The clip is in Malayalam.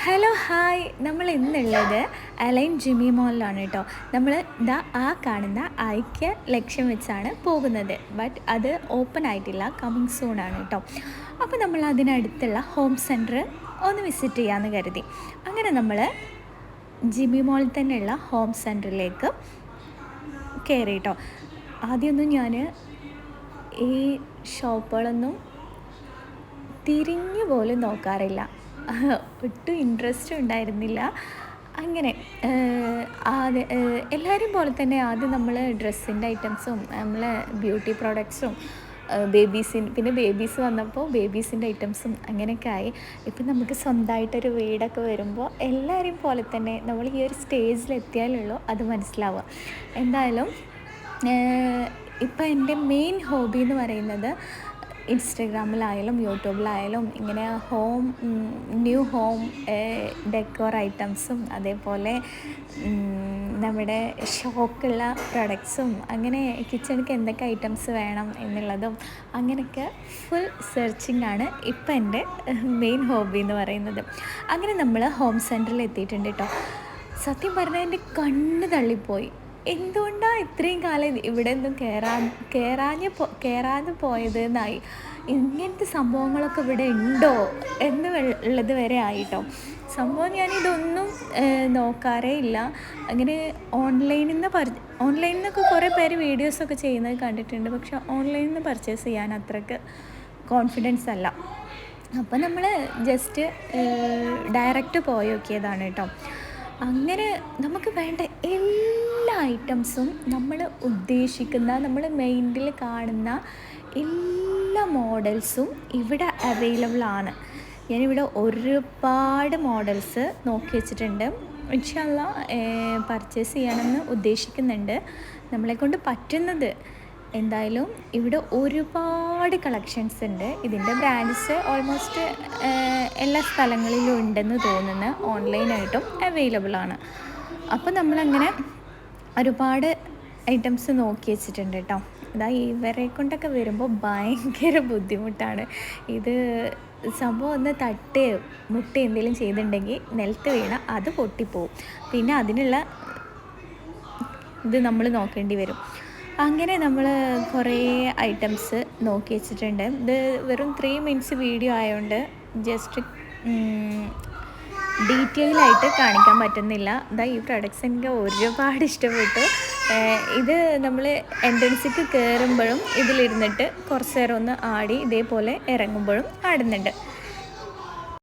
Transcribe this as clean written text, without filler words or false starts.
ഹലോ ഹായ്, നമ്മൾ ഇന്നുള്ളത് അലൈൻ ജിമ്മി മോളിലാണ് കേട്ടോ. നമ്മൾ ഇതാ ആ കാണുന്ന ഐക്യ ലക്ഷ്യം വെച്ചാണ് പോകുന്നത്. ബട്ട് അത് ഓപ്പൺ ആയിട്ടില്ല, കമ്മിങ് സൂൺ ആണ് കേട്ടോ. അപ്പോൾ നമ്മൾ അതിനടുത്തുള്ള ഹോം സെൻറ്റർ ഒന്ന് വിസിറ്റ് ചെയ്യാമെന്ന് കരുതി. അങ്ങനെ നമ്മൾ ജിമ്മി മോളിൽ തന്നെയുള്ള ഹോം സെൻറ്ററിലേക്ക് കയറി കേട്ടോ. ആദ്യമൊന്നും ഞാൻ ഈ ഷോപ്പുകളൊന്നും തിരിഞ്ഞു പോലും നോക്കാറില്ല, ഒട്ടും ഇൻട്രസ്റ്റ് ഉണ്ടായിരുന്നില്ല. അങ്ങനെ ആദ്യം എല്ലാവരും പോലെ തന്നെ ആദ്യം നമ്മൾ ഡ്രസ്സിൻ്റെ ഐറ്റംസും നമ്മളെ ബ്യൂട്ടി പ്രോഡക്ട്സും പിന്നെ ബേബീസ് വന്നപ്പോൾ ബേബീസിൻ്റെ ഐറ്റംസും അങ്ങനെയൊക്കെ ആയി. ഇപ്പം നമുക്ക് സ്വന്തമായിട്ടൊരു വീടൊക്കെ വരുമ്പോൾ എല്ലാവരെയും പോലെ തന്നെ നമ്മൾ ഈ ഒരു സ്റ്റേജിലെത്തിയാലുള്ളൂ അത് മനസ്സിലാവുക. എന്തായാലും ഇപ്പം എൻ്റെ മെയിൻ ഹോബി എന്ന് പറയുന്നത് ഇൻസ്റ്റഗ്രാമിലായാലും യൂട്യൂബിലായാലും ഇങ്ങനെ ന്യൂ ഹോം ഡെക്കോർ ഐറ്റംസും അതേപോലെ നമ്മുടെ ഷോക്കുള്ള പ്രൊഡക്ട്സും അങ്ങനെ കിച്ചണിക്ക് എന്തൊക്കെ ഐറ്റംസ് വേണം എന്നുള്ളതും അങ്ങനെയൊക്കെ ഫുൾ സെർച്ചിങ് ആണ് ഇപ്പം എൻ്റെ മെയിൻ ഹോബി എന്ന് പറയുന്നത്. അങ്ങനെ നമ്മൾ ഹോം സെൻറ്ററിൽ എത്തിയിട്ടുണ്ട് കേട്ടോ. സത്യം പറഞ്ഞാൽ എൻ്റെ കണ്ണ് തള്ളിപ്പോയി. എന്തുകൊണ്ടാണ് ഇത്രയും കാലം ഇവിടെ ഒന്നും കയറാതെ പോയത് എന്നായി. ഇങ്ങനത്തെ സംഭവങ്ങളൊക്കെ ഇവിടെ ഉണ്ടോ എന്ന് ഉള്ളത് വരെ ആയിട്ടോ. സംഭവം ഞാനിതൊന്നും നോക്കാറേ ഇല്ല. അങ്ങനെ ഓൺലൈനിൽ നിന്നൊക്കെ കുറേ പേര് വീഡിയോസൊക്കെ ചെയ്യുന്നത് കണ്ടിട്ടുണ്ട്. പക്ഷെ ഓൺലൈനിൽ നിന്ന് പർച്ചേസ് ചെയ്യാൻ അത്രയ്ക്ക് കോൺഫിഡൻസ് അല്ല. അപ്പോൾ നമ്മൾ ജസ്റ്റ് ഡയറക്റ്റ് പോയി നോക്കിയതാണ് കേട്ടോ. അങ്ങനെ നമുക്ക് വേണ്ട എല്ലാ ഐറ്റംസും നമ്മൾ ഉദ്ദേശിക്കുന്ന നമ്മൾ മൈൻഡിൽ കാണുന്ന എല്ലാ മോഡൽസും ഇവിടെ അവൈലബിൾ ആണ്. ഞാനിവിടെ ഒരുപാട് മോഡൽസ് നോക്കി വെച്ചിട്ടുണ്ട്. ഇൻഷാ അല്ലാഹ് പർച്ചേസ് ചെയ്യണമെന്ന് ഉദ്ദേശിക്കുന്നുണ്ട്. നമ്മളെക്കൊണ്ട് പറ്റുന്നത് എന്തായാലും. ഇവിടെ ഒരുപാട് കളക്ഷൻസ് ഉണ്ട്. ഇതിൻ്റെ ബ്രാൻഡ്സ് ഓൾമോസ്റ്റ് എല്ലാ സ്ഥലങ്ങളിലും ഉണ്ടെന്ന് തോന്നുന്നു. ഓൺലൈനായിട്ടും അവൈലബിൾ ആണ്. അപ്പോൾ നമ്മളങ്ങനെ ഒരുപാട് ഐറ്റംസ് നോക്കി വെച്ചിട്ടുണ്ട് കേട്ടോ. ഇവരെ കൊണ്ടൊക്കെ വരുമ്പോൾ ഭയങ്കര ബുദ്ധിമുട്ടാണ്. ഇത് സംഭവം ഒന്ന് മുട്ടി എന്തെങ്കിലും ചെയ്തിട്ടുണ്ടെങ്കിൽ നിലത്ത് വീണ അത് പൊട്ടിപ്പോവും. പിന്നെ അതിനുള്ള ഇത് നമ്മൾ നോക്കേണ്ടി വരും. അങ്ങനെ നമ്മൾ കുറേ ഐറ്റംസ് നോക്കി വെച്ചിട്ടുണ്ട്. ഇത് വെറും 3 മിനിറ്റ്സ് വീഡിയോ ആയതുകൊണ്ട് ജസ്റ്റ് ഡീറ്റെയിൽ ആയിട്ട് കാണിക്കാൻ പറ്റുന്നില്ല. ഈ പ്രൊഡക്ട്സ് എനിക്ക് ഒരുപാട് ഇഷ്ടപ്പെട്ടു. ഇത് നമ്മൾ എൻട്രൻസിക്ക് കയറുമ്പോഴും ഇതിലിരുന്നിട്ട് കുറച്ച് നേരം ഒന്ന് ആടി, ഇതേപോലെ ഇറങ്ങുമ്പോഴും ആടുന്നുണ്ട്.